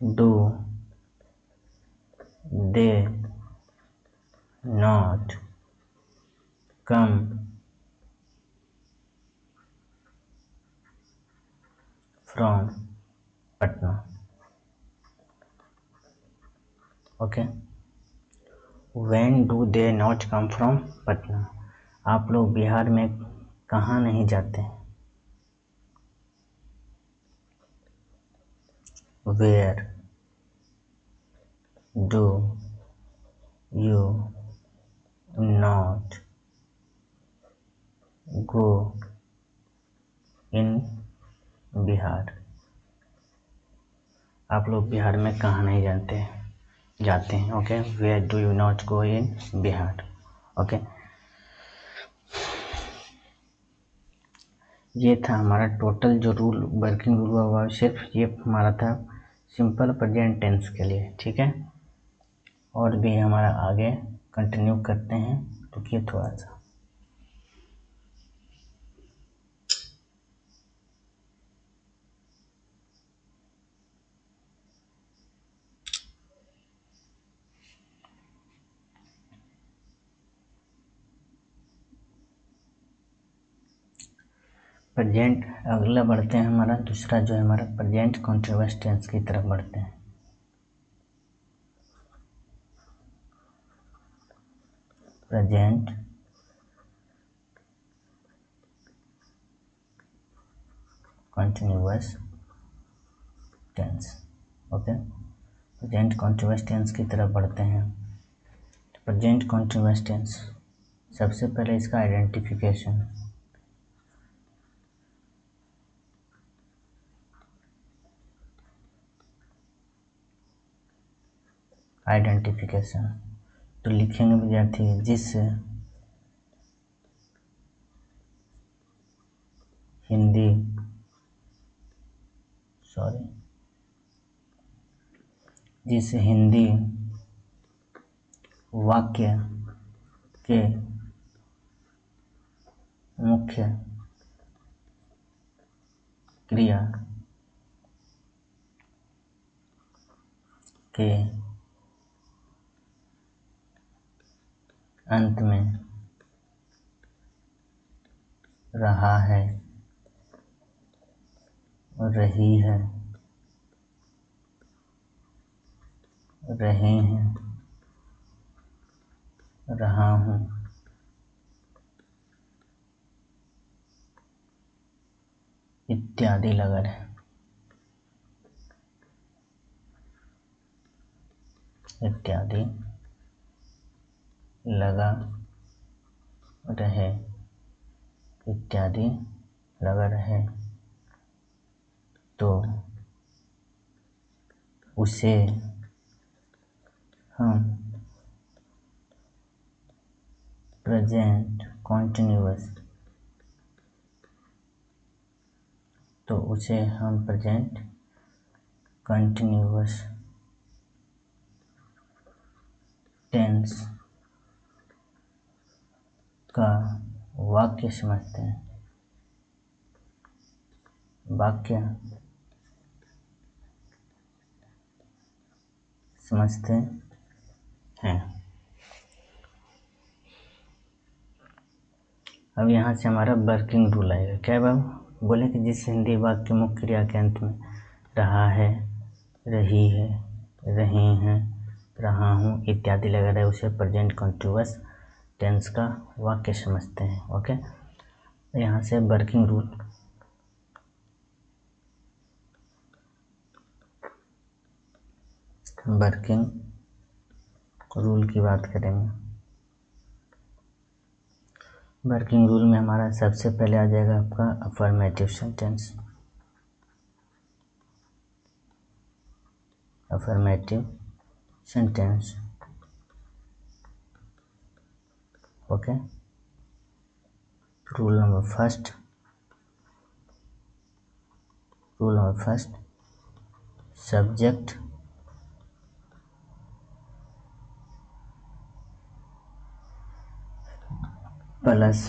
do they not come from Patna. Okay, when do they not come from Patna, आप लोग बिहार में कहाँ नहीं जाते हैं? Where do you not go in Bihar, आप लोग बिहार में कहाँ नहीं जाते हैं। Okay, where do you not go in Bihar. Okay, ये था हमारा टोटल जो रूल, वर्किंग रूल हुआ, सिर्फ ये हमारा था सिंपल प्रेजेंट टेंस के लिए। ठीक है, और भी हमारा आगे कंटिन्यू करते हैं, रुकिए थोड़ा सा। प्रेजेंट अगला बढ़ते हैं, हमारा दूसरा जो है हमारा प्रेजेंट कंटीन्यूअस टेंस की तरफ बढ़ते हैं। Present continuous tense. Okay, present continuous tense की तरफ बढ़ते हैं। प्रेजेंट कॉन्टिन्यूअस टेंस, सबसे पहले इसका आइडेंटिफिकेशन। आइडेंटिफिकेशन तो लिखेंगे विद्यार्थी, जिस हिंदी वाक्य के मुख्य क्रिया के अंत में रहा है, रही है, रहे हैं, रहा हूँ, इत्यादि लगा रहे, इत्यादि लगा रहे, इत्यादि लगा रहे, तो उसे हम प्रेजेंट कॉन्टिन्यूअस टेंस का वाक्य समझते हैं। वाक्य समझते हैं। अब यहाँ से हमारा वर्किंग रूल आएगा। क्या बाबू बोले कि जिस हिंदी वाक्य मुख्य क्रिया के अंत में रहा है, रही है, रहे हैं, रहा हूँ इत्यादि लगा रहे, उसे प्रेजेंट कॉन्टिन्यूअस टेंस का वाक्य समझते हैं। ओके, यहाँ से वर्किंग रूल, वर्किंग रूल की बात करेंगे। वर्किंग रूल में हमारा सबसे पहले आ जाएगा आपका affirmative sentence. Affirmative sentence, okay. Rule number first, subject plus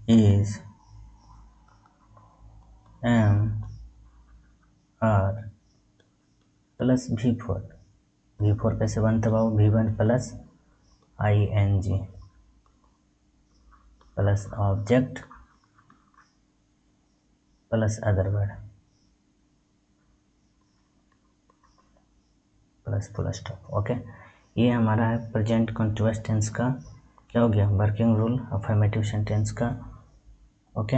is, am, are plus V4 कैसे बनता है बाबू? V1 plus ING plus object plus other word plus full stop. Okay, ये हमारा है प्रेजेंट कॉन्टिन्यूअस टेंस का क्या हो गया, वर्किंग रूल अफर्मेटिव सेंटेंस का। ओके।